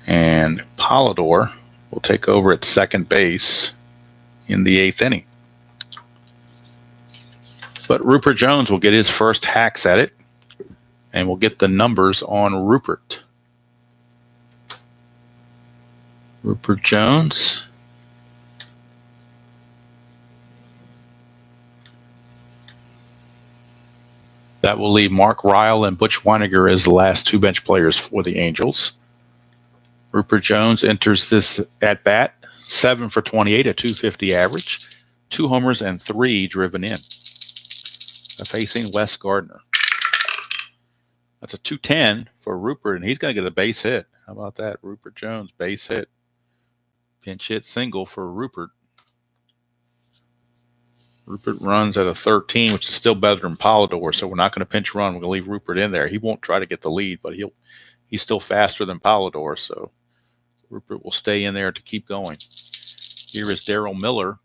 S1: And Polidor will take over at second base in the 8th inning. But Rupert Jones will get his first hacks at it, and we'll get the numbers on Rupert. Rupert Jones. That will leave Mark Ryle and Butch Weiniger as the last 2 bench players for the Angels. Rupert Jones enters this at bat 7 for 28, a 250 average, 2 homers and 3 driven in. Facing Wes Gardner. That's a 210 for Rupert, and he's going to get a base hit. How about that? Rupert Jones, base hit. Pinch hit single for Rupert. Rupert runs at a 13, which is still better than Polidor, so we're not going to pinch run. We're going to leave Rupert in there. He won't try to get the lead, but he's still faster than Polidor, so Rupert will stay in there to keep going. Here is Darryl Miller.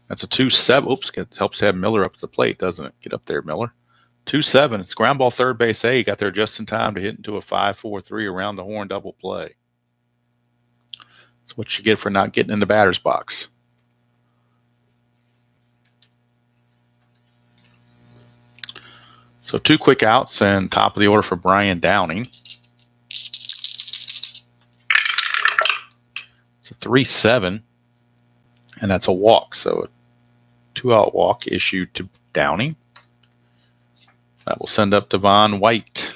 S1: That's a 2-7. Oops, it helps to have Miller up to the plate, doesn't it? Get up there, Miller. 2-7. It's ground ball third base A. He got there just in time to hit into a 5-4-3 around the horn double play. That's what you get for not getting in the batter's box. So 2 quick outs and top of the order for Brian Downing. It's a 3-7, and that's a walk. So a 2-out walk issued to Downing. That will send up Devon White.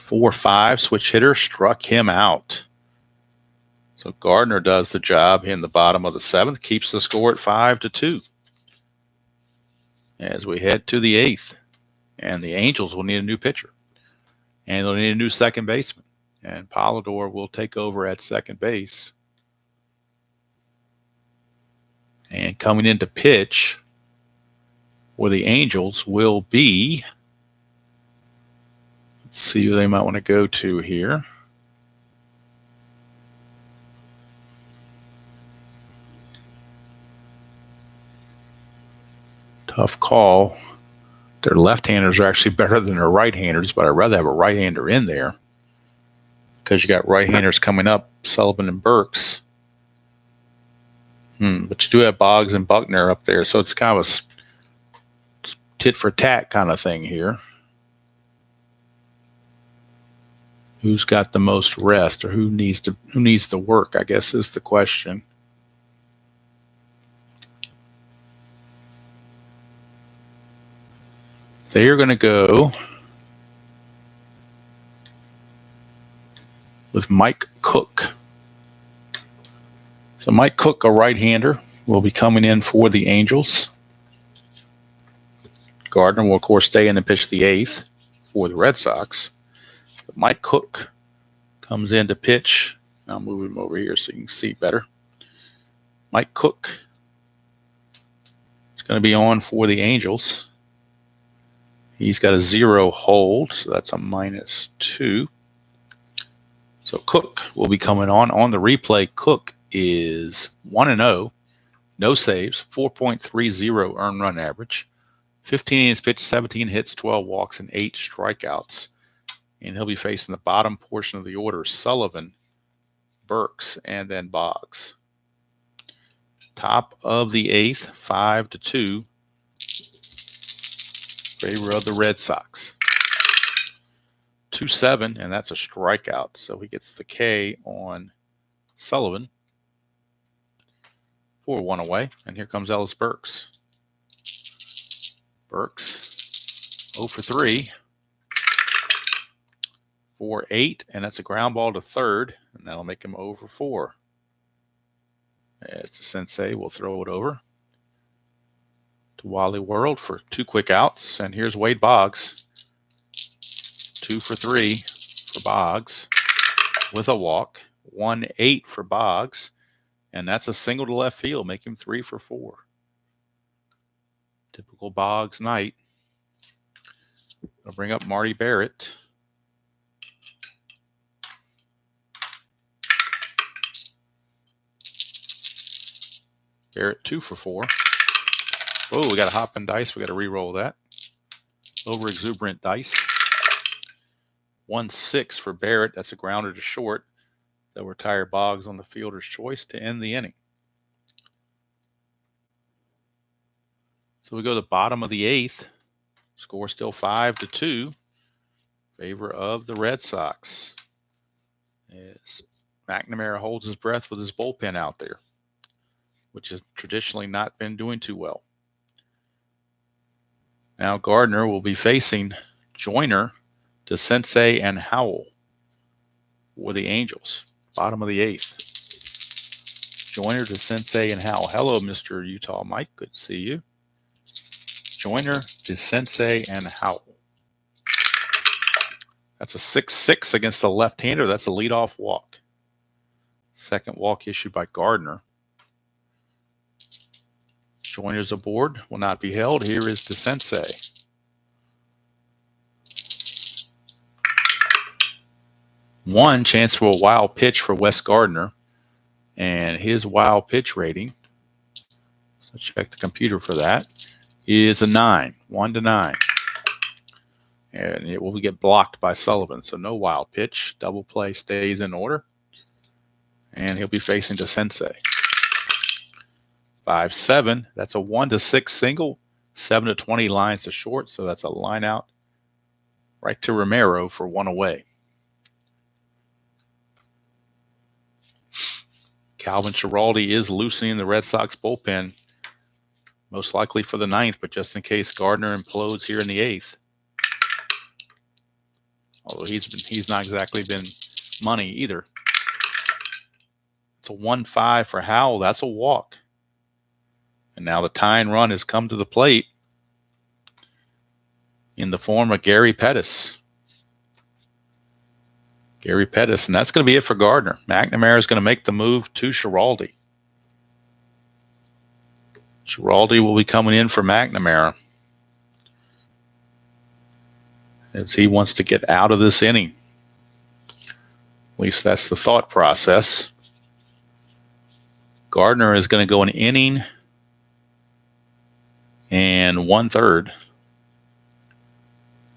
S1: Four, 5, switch hitter, struck him out. So Gardner does the job in the bottom of the 7th, keeps the score at 5-2. As we head to the 8th, and the Angels will need a new pitcher, and they'll need a new second baseman, and Polidor will take over at second base. And coming in to pitch for the Angels will be, let's see who they might want to go to here. Tough call. Their left-handers are actually better than their right-handers, but I'd rather have a right-hander in there because you got right-handers coming up, Sullivan and Burks. But you do have Boggs and Buckner up there, so it's kind of a tit for tat kind of thing here. Who's got the most rest, or who needs the work, I guess is the question. They are going to go with Mike Cook. So Mike Cook, a right-hander, will be coming in for the Angels. Gardner will, of course, stay in and pitch the 8th for the Red Sox. But Mike Cook comes in to pitch. I'll move him over here so you can see better. Mike Cook is going to be on for the Angels. He's got a 0 hold, so that's a -2. So Cook will be coming on the replay. Cook is 1-0, no saves, 4.30 earned run average, 15 innings pitched, 17 hits, 12 walks, and 8 strikeouts. And he'll be facing the bottom portion of the order: Sullivan, Burks, and then Boggs. Top of the 8th, 5-2, favor of the Red Sox. 2-7, and that's a strikeout. So he gets the K on Sullivan for 1 away. And here comes Ellis Burks. Burks 0 for 3 for 8, and that's a ground ball to third, and that'll make him 0 for 4. As the sensei will throw it over to Wally World for 2 quick outs. And here's Wade Boggs. 2 for 3 for Boggs with a walk. 1-8 for Boggs. And that's a single to left field, make him 3 for 4. Typical Boggs night. I'll bring up Marty Barrett. Barrett 2 for 4. Oh, we got a hopping dice. We got to re-roll that. Over exuberant dice. 1-6 for Barrett. That's a grounder to short. They'll retire Boggs on the fielder's choice to end the inning. So we go to the bottom of the 8th. Score still 5-2. Favor of the Red Sox. As McNamara holds his breath with his bullpen out there, which has traditionally not been doing too well. Now Gardner will be facing Joyner, DeSensei, and Howell for the Angels. Bottom of the 8th. Joyner, DeSensei, and Howell. Hello, Mr. Utah Mike. Good to see you. Joyner, DeSensei, and Howell. That's a 6-6 against the left-hander. That's a leadoff walk. Second walk issued by Gardner. Joyner's aboard, will not be held. Here is DeSensei. One chance for a wild pitch for Wes Gardner. And his wild pitch rating, so check the computer for that, is a 9. 1-9. And it will get blocked by Sullivan. So no wild pitch. Double play stays in order. And he'll be facing DeSensei. 5-7. That's a 1-6 single. 7-20 lines to short. So that's a line out right to Romero for 1 away. Calvin Schiraldi is loosening the Red Sox bullpen, most likely for the 9th, but just in case Gardner implodes here in the 8th. Although he's not exactly been money either. It's a 1-5 for Howell. That's a walk. And now the tying run has come to the plate in the form of Gary Pettis. Gary Pettis, and that's going to be it for Gardner. McNamara is going to make the move to Schiraldi. Schiraldi will be coming in for McNamara as he wants to get out of this inning. At least that's the thought process. Gardner is going to go an inning and 1/3.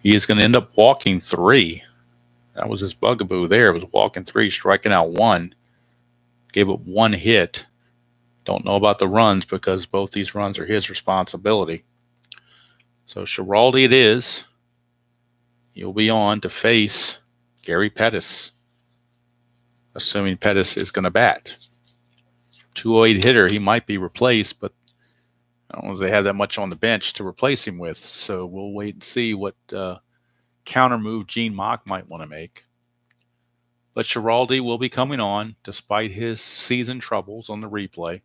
S1: He is going to end up walking 3. That was his bugaboo there. It was walking 3, striking out 1. Gave up 1 hit. Don't know about the runs because both these runs are his responsibility. So Schiraldi it is. He'll be on to face Gary Pettis, assuming Pettis is going to bat. 208 hitter, he might be replaced, but I don't know if they have that much on the bench to replace him with. So we'll wait and see what counter move Gene Mock might want to make. But Schiraldi will be coming on despite his season troubles on the replay.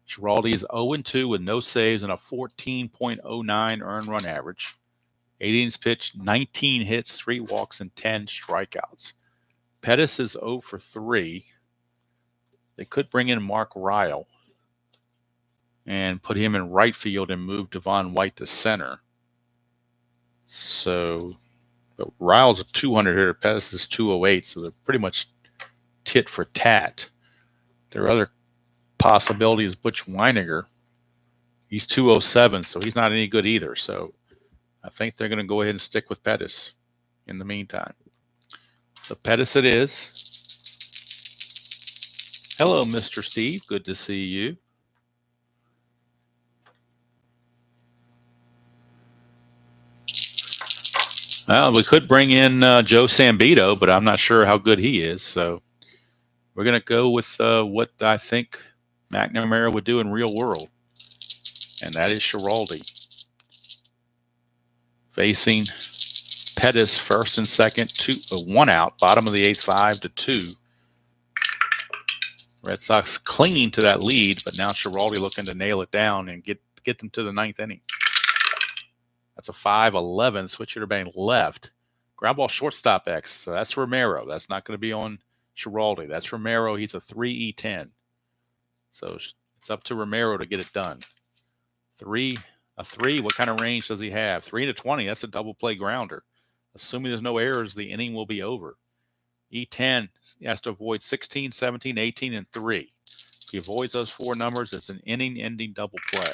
S1: Schiraldi is 0-2 with no saves and a 14.09 earned run average. 8 innings pitched, 19 hits, 3 walks, and 10 strikeouts. Pettis is 0-3. They could bring in Mark Ryle and put him in right field and move Devon White to center. So, but Ryle's a 200 hitter, Pettis is 208, so they're pretty much tit for tat. There are other possibilities. Butch Weiniger, he's 207, so he's not any good either. So I think they're going to go ahead and stick with Pettis in the meantime. So Pettis it is. Hello, Mr. Steve. Good to see you. Well, we could bring in Joe Sambito, but I'm not sure how good he is. So we're going to go with what I think McNamara would do in real world, and that is Schiraldi. Facing Pettis, first and second, 1 out, bottom of the 8th, 5-2. Red Sox clinging to that lead, but now Schiraldi looking to nail it down and get them to the 9th inning. That's a 5-11. Switch hitter batting left. Ground ball shortstop X. So that's Romero. That's not going to be on Schiraldi. That's Romero. He's a 3E10. So it's up to Romero to get it done. A 3. What kind of range does he have? 3-20. That's a double play grounder. Assuming there's no errors, the inning will be over. E10, he has to avoid 16, 17, 18, and 3. If he avoids those 4 numbers, it's an inning-ending double play.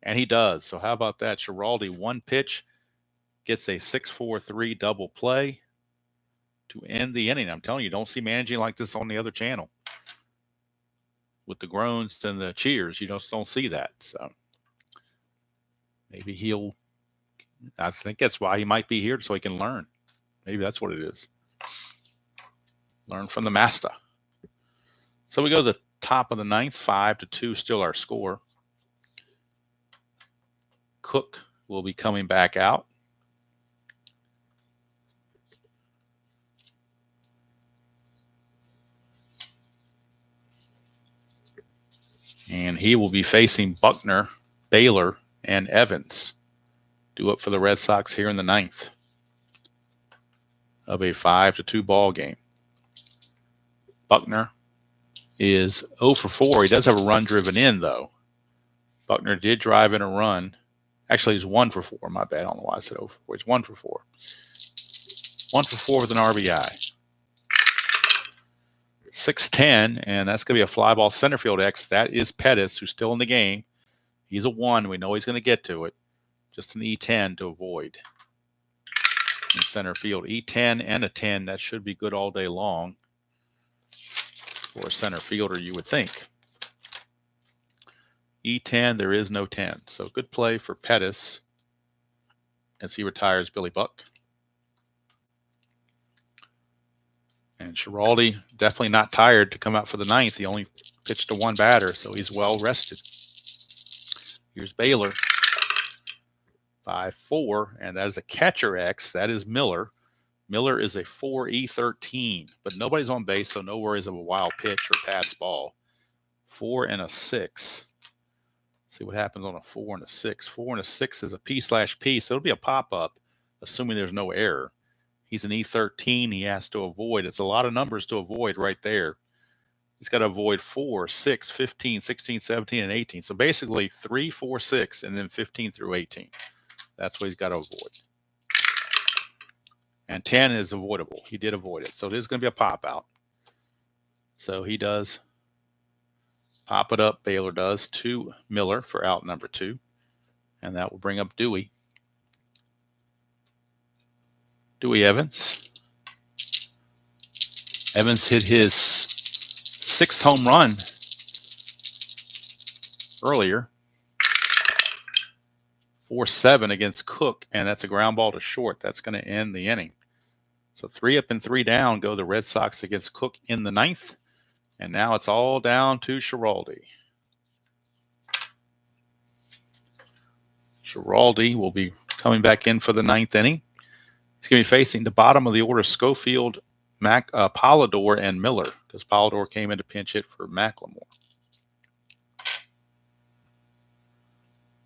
S1: And he does. So how about that? Schiraldi, 1 pitch, gets a 6-4-3 double play to end the inning. I'm telling you, don't see managing like this on the other channel. With the groans and the cheers, you just don't see that. So maybe I think that's why he might be here, so he can learn. Maybe that's what it is. Learn from the master. So we go to the top of the 9th, 5-2, still our score. Cook will be coming back out. And he will be facing Buckner, Baylor, and Evans. Due up for the Red Sox here in the 9th of a 5-2 ball game. Buckner is 0-4. He does have a run driven in, though. Buckner did drive in a run. Actually, he's 1-4. My bad. I don't know why I said 0-4. He's 1-4. 1-4 with an RBI. 6-10, and that's going to be a fly ball center field X. That is Pettis, who's still in the game. He's a 1. We know he's going to get to it. Just an E10 to avoid in center field. E10 and a 10. That should be good all day long for a center fielder, you would think. E10, there is no 10. So good play for Pettis as he retires Billy Buck. And Schiraldi definitely not tired to come out for the 9th. He only pitched to 1 batter, so he's well rested. Here's Baylor. 5-4, and that is a catcher X. That is Miller. Miller is a 4E13, but nobody's on base, so no worries of a wild pitch or pass ball. 4 and a 6. See what happens on a 4 and a 6. 4 and a 6 is a P/P, so it'll be a pop-up, assuming there's no error. He's an E13 he has to avoid. It's a lot of numbers to avoid right there. He's got to avoid 4, 6, 15, 16, 17, and 18. So basically 3, 4, 6, and then 15 through 18. That's what he's got to avoid. And 10 is avoidable. He did avoid it. So it is going to be a pop-out. So he does pop it up. Baylor does to Miller for out number 2. And that will bring up Dewey. Dewey Evans. Evans hit his 6th home run earlier. 4-7 against Cook, and that's a ground ball to short. That's going to end the inning. So 3 up and 3 down go the Red Sox against Cook in the ninth. And now it's all down to Schiraldi. Schiraldi will be coming back in for the ninth inning. He's going to be facing the bottom of the order, Schofield, Polidor, and Miller, because Polidor came in to pinch hit for McLemore.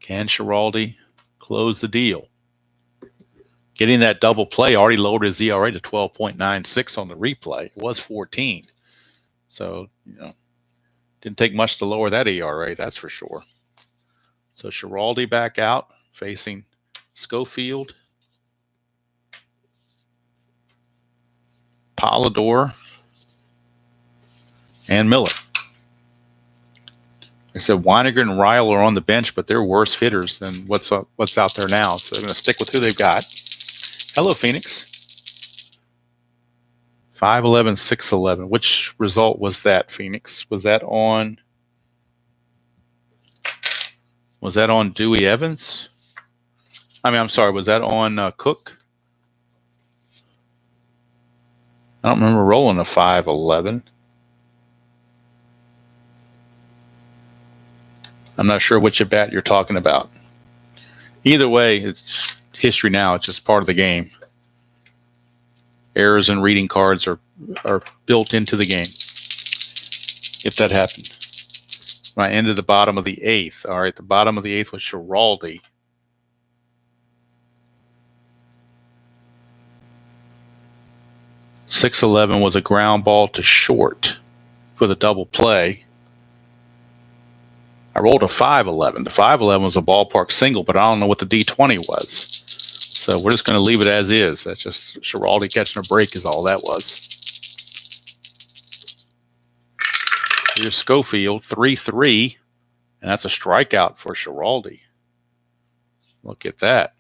S1: Can Schiraldi close the deal? Getting that double play already lowered his ERA to 12.96 on the replay. It was 14. So, didn't take much to lower that ERA, that's for sure. So Schiraldi back out, facing Schofield, Polidor, and Miller. I said Weiniger and Ryle are on the bench, but they're worse hitters than what's out there now. So they're going to stick with who they've got. Hello, Phoenix. 5-11, 6-11. Which result was that, Phoenix? Was that on Dewey Evans? I'm sorry. Was that on Cook? I don't remember rolling a 5-11. I'm not sure which at bat you're talking about. Either way, it's history now. It's just part of the game. Errors and reading cards are built into the game. If that happened. Right into the bottom of the eighth. All right, the bottom of the eighth was Schiraldi. .611 was a ground ball to short for the double play. I rolled a 5-11. The 5-11 was a ballpark single, but I don't know what the D20 was. So we're just going to leave it as is. That's just Schiraldi catching a break is all that was. Here's Schofield, 3-3, and that's a strikeout for Schiraldi. Look at that.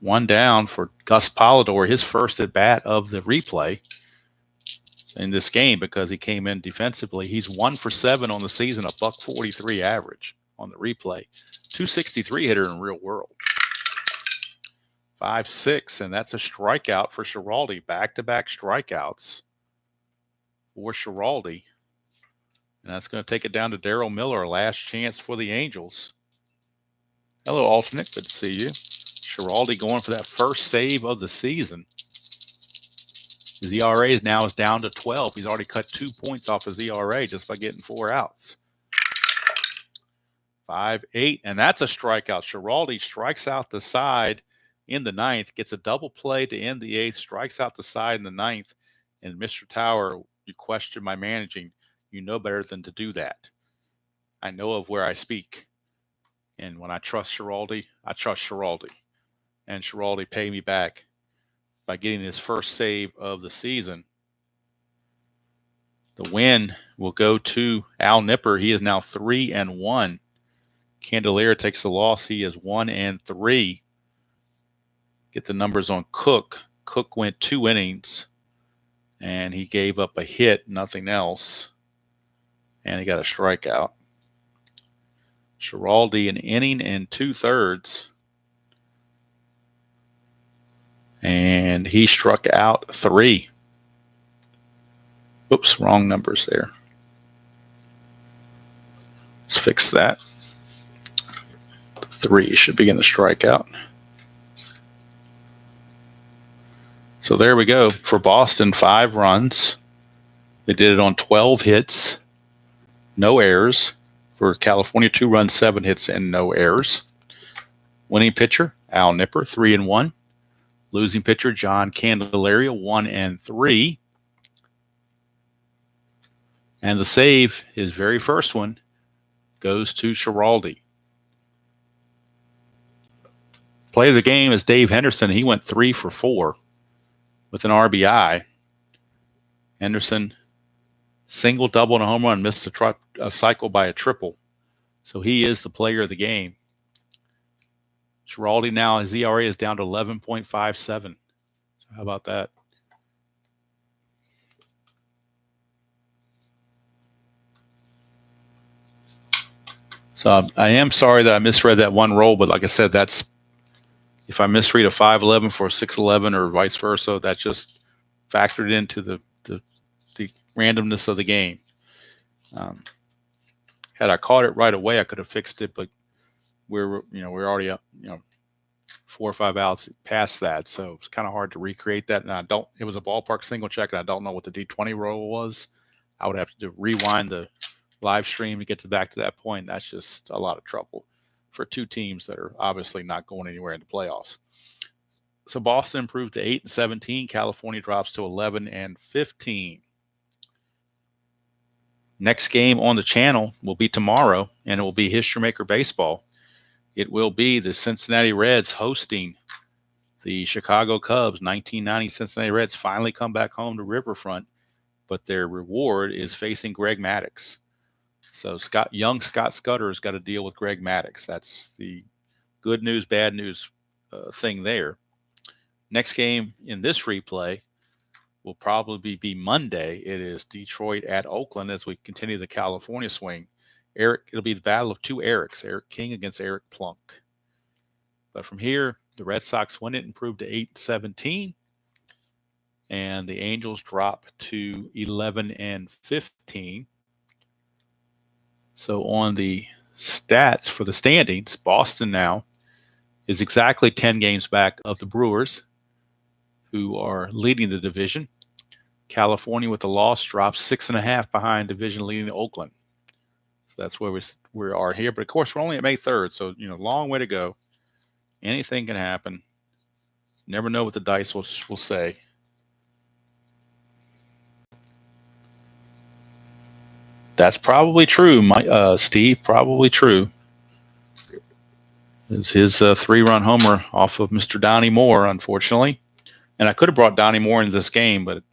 S1: One down for Gus Polidor, his first at bat of the replay in this game because he came in defensively. He's 1 for 7 on the season, a .143 average on the replay. 263 hitter in real world. 5-6, and that's a strikeout for Schiraldi. Back-to-back strikeouts for Schiraldi. And that's going to take it down to Daryl Miller, last chance for the Angels. Hello, alternate. Good to see you. Schiraldi going for that first save of the season. His ERA now is down to 12. He's already cut 2 points off his ERA just by getting 4 outs. 5-8, and that's a strikeout. Schiraldi strikes out the side in the ninth, gets a double play to end the eighth, strikes out the side in the ninth. And Mr. Tower, you question my managing. You know better than to do that. I know of where I speak. And when I trust Schiraldi, I trust Schiraldi. And Schiraldi paid me back by getting his first save of the season. The win will go to Al Nipper. He is now 3-1. Candelaria takes the loss. He is 1-3. Get the numbers on Cook. Cook went 2 innings, and he gave up a hit, nothing else. And he got a strikeout. Schiraldi, an inning and 2/3. And he struck out 3. Oops, wrong numbers there. Let's fix that. 3 should begin the strikeout. So there we go. For Boston, 5 runs. They did it on 12 hits. No errors. For California, 2 runs, 7 hits, and no errors. Winning pitcher, Al Nipper, 3-1. Losing pitcher, John Candelaria, 1-3. And the save, his very first one, goes to Schiraldi. Play of the game is Dave Henderson. He went 3 for 4 with an RBI. Henderson, single, double, and a home run, missed a cycle by a triple. So he is the player of the game. Schiraldi now, his ERA is down to 11.57. So how about that? So I am sorry that I misread that one roll, but like I said, that's If I misread a 5-11 for a 6-11 or vice versa, that's just factored into the randomness of the game. Um, had I caught it right away, I could have fixed it, but we're already up, 4 or 5 outs past that, so it's kind of hard to recreate that. And I don't. It was a ballpark single check, and I don't know what the D20 roll was. I would have to rewind the live stream to get back to that point. That's just a lot of trouble for two teams that are obviously not going anywhere in the playoffs. So Boston improved to 8-17. California drops to 11-15. Next game on the channel will be tomorrow, and it will be History Maker Baseball. It will be the Cincinnati Reds hosting the Chicago Cubs. 1990 Cincinnati Reds finally come back home to Riverfront, but their reward is facing Greg Maddux. So young Scott Scudder's got to deal with Greg Maddux. That's the good news, bad news thing there. Next game in this replay will probably be Monday. It is Detroit at Oakland as we continue the California swing. It'll be the battle of two Erics, Eric King against Eric Plunk. But from here, the Red Sox win it, improved to 8-17, and the Angels drop to 11-15. So on the stats for the standings, Boston now is exactly 10 games back of the Brewers, who are leading the division. California with the loss drops 6.5 behind division leading Oakland. So that's where we are here. But of course, we're only at May 3rd, so long way to go. Anything can happen. Never know what the dice will say. That's probably true, Steve. Probably true. It's his 3-run homer off of Mr. Donnie Moore, unfortunately. And I could have brought Donnie Moore into this game, but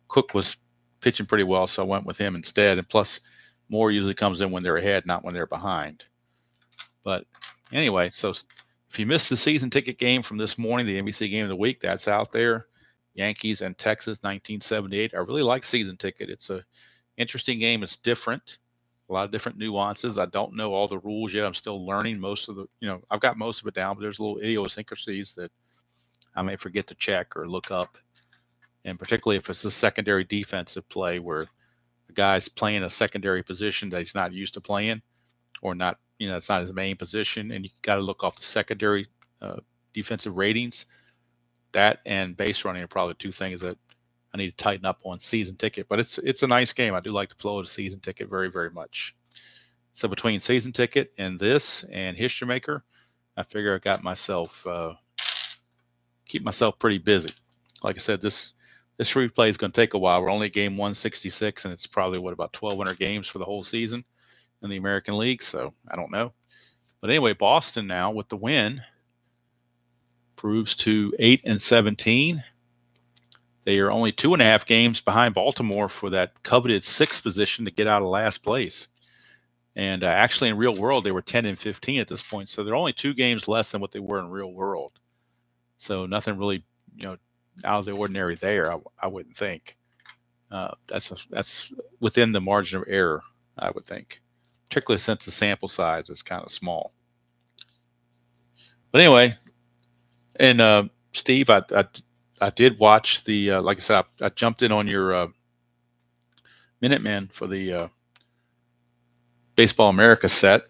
S1: Cook was pitching pretty well, so I went with him instead. And plus, Moore usually comes in when they're ahead, not when they're behind. But anyway, so if you missed the season ticket game from this morning, the NBC game of the week, that's out there. Yankees and Texas, 1978. I really like season ticket. It's a interesting game. It's different. A lot of different nuances. I don't know all the rules yet. I'm still learning most of I've got most of it down, but there's little idiosyncrasies that I may forget to check or look up. And particularly if it's a secondary defensive play where the guy's playing a secondary position that he's not used to playing, or not, it's not his main position, and you got to look off the secondary defensive ratings. That and base running are probably two things that I need to tighten up on season ticket. But it's a nice game. I do like the flow of the season ticket very, very much. So between season ticket and this and History Maker, I figure I got myself keep myself pretty busy. Like I said, this replay is going to take a while. We're only at game 166, and it's probably about 1,200 games for the whole season in the American League. So I don't know. But anyway, Boston now with the win proves to 8-17. They are only 2.5 games behind Baltimore for that coveted 6th position to get out of last place. And actually in real world, they were 10-15 at this point. So they're only 2 games less than what they were in real world. So nothing really, out of the ordinary there, I wouldn't think. That's within the margin of error, I would think, particularly since the sample size is kind of small. But anyway, and Steve, I did watch the, like I said, I jumped in on your Minutemen for the Baseball America set.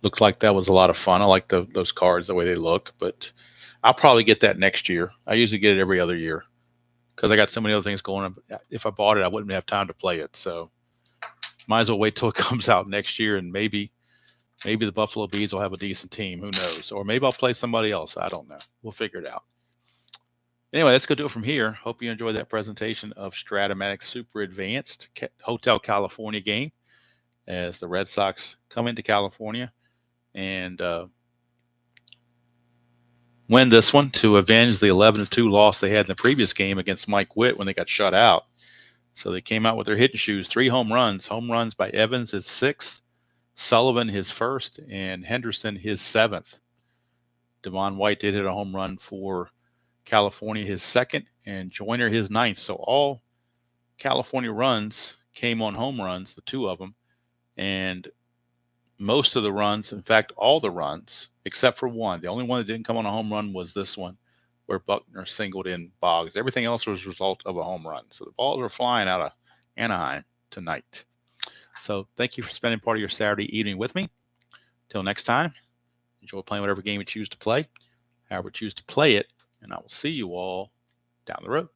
S1: Looked like that was a lot of fun. I like those cards, the way they look, but I'll probably get that next year. I usually get it every other year because I got so many other things going on. If I bought it, I wouldn't have time to play it. So might as well wait till it comes out next year, and maybe the Buffalo Bees will have a decent team. Who knows? Or maybe I'll play somebody else. I don't know. We'll figure it out. Anyway, let's go do it from here. Hope you enjoyed that presentation of Strat-O-Matic Super Advanced Hotel California game as the Red Sox come into California and win this one to avenge the 11-2 loss they had in the previous game against Mike Witt when they got shut out. So they came out with their hitting shoes, 3 home runs. Home runs by Evans, his 6th, Sullivan, his 1st, and Henderson, his 7th. Devon White did hit a home run for California, his 2nd, and Joyner, his 9th. So all California runs came on home runs, the 2 of them. And most of the runs, in fact, all the runs, except for one. The only one that didn't come on a home run was this one, where Buckner singled in Boggs. Everything else was a result of a home run. So the balls are flying out of Anaheim tonight. So thank you for spending part of your Saturday evening with me. Till next time, enjoy playing whatever game you choose to play, however you choose to play it, and I will see you all down the road.